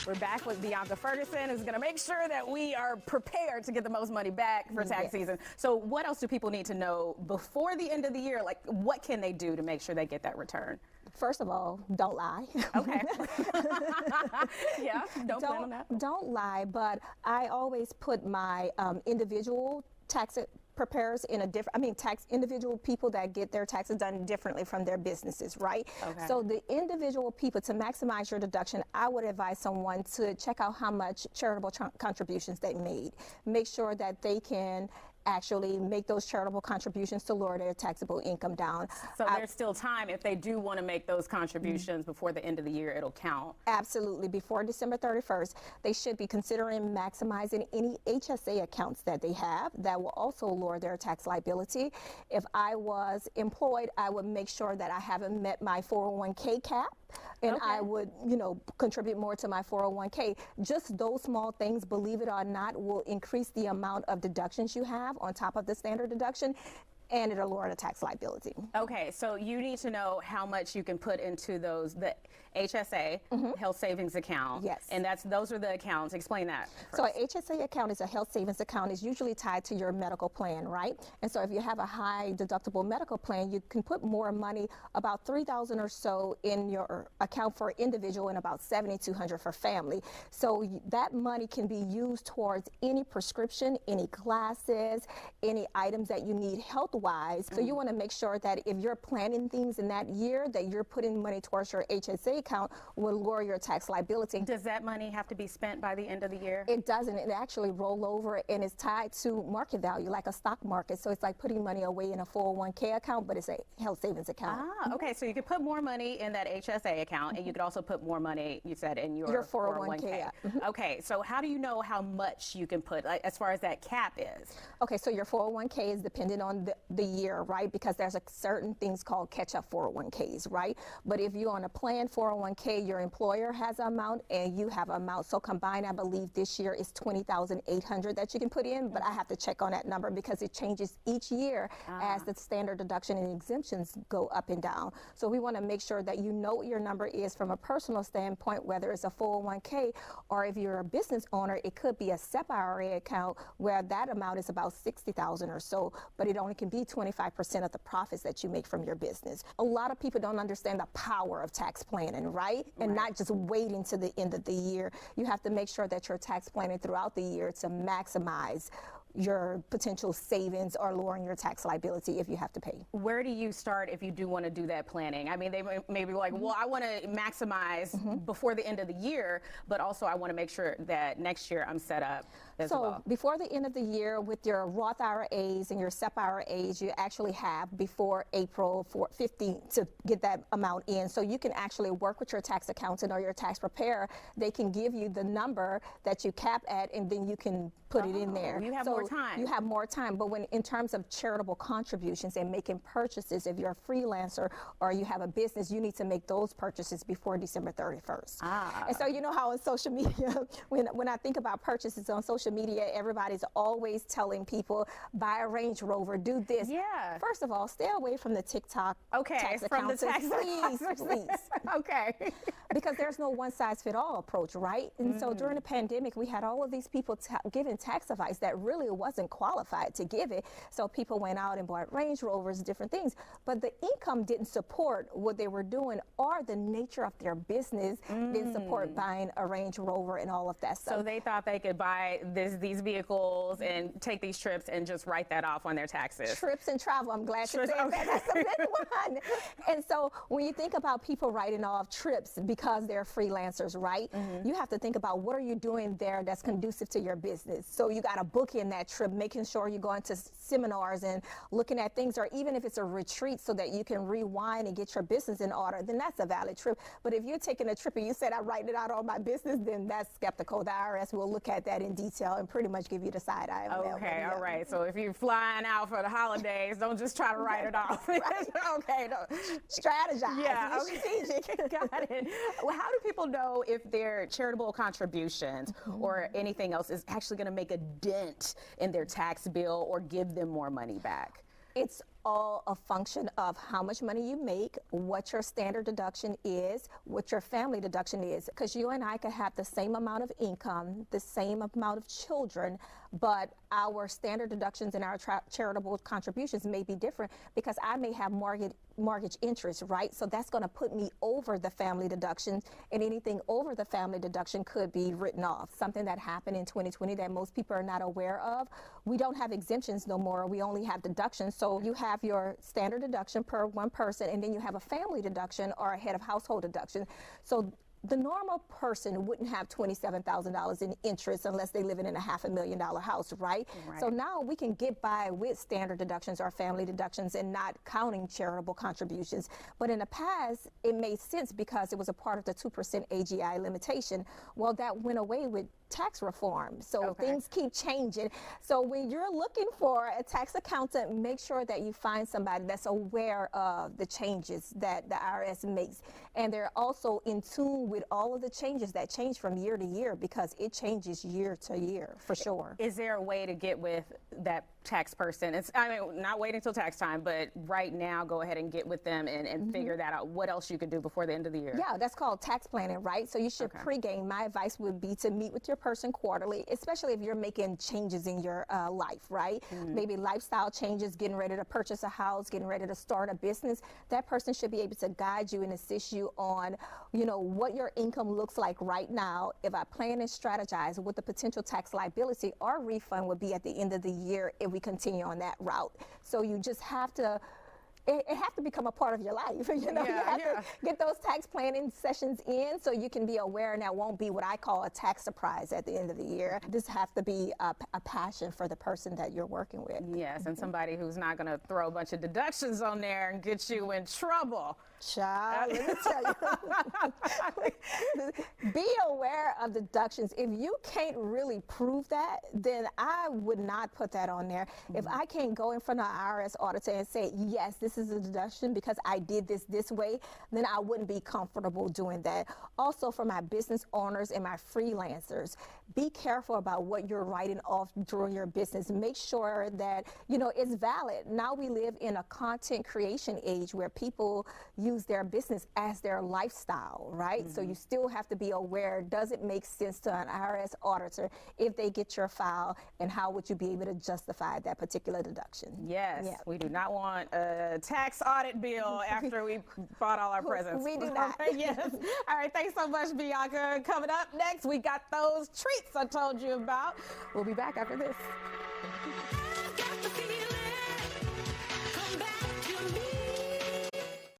We're back with Bianca Ferguson, who's going to make sure that we are prepared to get the most money back for tax season. So what else do people need to know before the end of the year? Like, what can they do to make sure they get that return? First of all, don't lie. Okay. Yeah, don't plan on that. Don't lie, but I always put my individual tax preparers in a different, individual people that get their taxes done differently from their businesses, right? Okay. So the individual people, to maximize your deduction, I would advise someone to check out how much charitable contributions they made. Make sure that they can actually make those charitable contributions to lower their taxable income down. So there's still time if they do want to make those contributions before the end of the year, it'll count. Absolutely. Before December 31st, they should be considering maximizing any HSA accounts that they have. That will also lower their tax liability. If I was employed, I would make sure that I haven't met my 401k cap, and Okay. I would, contribute more to my 401k. Just those small things, believe it or not, will increase the amount of deductions you have on top of the standard deduction, and it'll lower the tax liability. Okay, so you need to know how much you can put into the HSA, health savings account. Yes. And those are the accounts. Explain that So first. a HSA account is a health savings account. Is usually tied to your medical plan, right? And so if you have a high deductible medical plan, you can put more money, about $3,000 or so, in your account for individual and about $7,200 for family. So that money can be used towards any prescription, any glasses, any items that you need health-wise. So you want to make sure that if you're planning things in that year, that you're putting money towards your HSA account will lower your tax liability. Does that money have to be spent by the end of the year? It doesn't. It actually roll over and is tied to market value, like a stock market. So it's like putting money away in a 401k account, but it's a health savings account. Ah, okay. So you could put more money in that HSA account, and you could also put more money, you said, in your 401k. Yeah. Okay. So how do you know how much you can put, like, as far as that cap is? Okay, so your 401k is dependent on the year, right? Because there's certain things called catch-up 401ks, right? But if you're on a planned 401k, your employer has an amount and you have an amount. So combined, I believe this year is $20,800 that you can put in, but I have to check on that number because it changes each year as the standard deduction and exemptions go up and down. So we want to make sure that you know what your number is from a personal standpoint, whether it's a 401k or if you're a business owner, it could be a SEP IRA account where that amount is about $60,000 or so, but it only can be 25% of the profits that you make from your business. A lot of people don't understand the power of tax planning, right? And not just waiting to the end of the year. You have to make sure that you're tax planning throughout the year to maximize your potential savings or lowering your tax liability if you have to pay. Where do you start if you do want to do that planning? I mean, they may be like, well, I want to maximize before the end of the year, but also I want to make sure that next year I'm set up as well. So before the end of the year, with your Roth IRAs and your SEP IRAs, you actually have before April 15th to get that amount in. So you can actually work with your tax accountant or your tax preparer. They can give you the number that you cap at, and then you can put it in there. You have so more time. You have more time. But when in terms of charitable contributions and making purchases, if you're a freelancer or you have a business, you need to make those purchases before December 31st. And so you know how on social media, when I think about purchases on social media, everybody's always telling people, buy a Range Rover, do this. Yeah. First of all, stay away from the TikTok tax from the accountants. tax Please. Okay. Because there's no one-size-fits-all approach, right? And so during the pandemic, we had all of these people giving tax advice that really wasn't qualified to give it. So people went out and bought Range Rovers, different things. But the income didn't support what they were doing, or the nature of their business didn't support buying a Range Rover and all of that stuff. So they thought they could buy these vehicles and take these trips and just write that off on their taxes. Trips and travel, I'm glad you said that. That's a big one. And so when you think about people writing off trips because they're freelancers, right? You have to think about what are you doing there that's conducive to your business. So you got to book in that trip, making sure you're going to seminars and looking at things, or even if it's a retreat so that you can rewind and get your business in order, then that's a valid trip. But if you're taking a trip and you said, I write it out on my business, then that's skeptical. The IRS will look at that in detail and pretty much give you the side eye on that. Okay, all right. So if you're flying out for the holidays, don't just try to write it off. Okay, no. Strategize. Yeah, Be strategic. Got it. Well, how do people know if their charitable contributions or anything else is actually going to make a dent in their tax bill or give them more money back? It's all a function of how much money you make, what your standard deduction is, what your family deduction is. Because you and I could have the same amount of income, the same amount of children, but our standard deductions and our charitable contributions may be different because I may have mortgage interest, right? So that's going to put me over the family deductions, and anything over the family deduction could be written off. Something that happened in 2020 that most people are not aware of, we don't have exemptions no more. We only have deductions. So you have your standard deduction per one person, and then you have a family deduction or a head of household deduction. So the normal person wouldn't have $27,000 in interest unless they live in a $500,000 house, right? So now we can get by with standard deductions or family deductions and not counting charitable contributions. But in the past, it made sense because it was a part of the 2% AGI limitation. Well, that went away with tax reform. So things keep changing. So when you're looking for a tax accountant, make sure that you find somebody that's aware of the changes that the IRS makes. And they're also in tune with all of the changes that change from year to year, because it changes year to year for sure. Is there a way to get with that tax person? I mean, not waiting until tax time, but right now go ahead and get with them and figure that out. What else you could do before the end of the year? Yeah, that's called tax planning, right? So you should pregame. My advice would be to meet with your person quarterly, especially if you're making changes in your life, right? Maybe lifestyle changes, getting ready to purchase a house, getting ready to start a business. That person should be able to guide you and assist you on, you know, what your income looks like right now. If I plan and strategize what the potential tax liability or refund would be at the end of the year if we continue on that route. So you just have to, it has to become a part of your life. You know, you have to get those tax planning sessions in so you can be aware, and that won't be what I call a tax surprise at the end of the year. This has to be a passion for the person that you're working with. Yes, and somebody who's not going to throw a bunch of deductions on there and get you in trouble. Child, let me tell you, be aware of deductions. If you can't really prove that, then I would not put that on there. If I can't go in front of an IRS auditor and say, yes, this is a deduction because I did this way, then I wouldn't be comfortable doing that. Also, for my business owners and my freelancers, be careful about what you're writing off during your business. Make sure that, you know, it's valid. Now we live in a content creation age where people use their business as their lifestyle, right? So you still have to be aware, does it make sense to an IRS auditor if they get your file, and how would you be able to justify that particular deduction? Yes, we do not want a tax audit bill after we bought all our presents. We do not. Yes. All right, thanks so much, Bianca. Coming up next, we got those treats I told you about. We'll be back after this.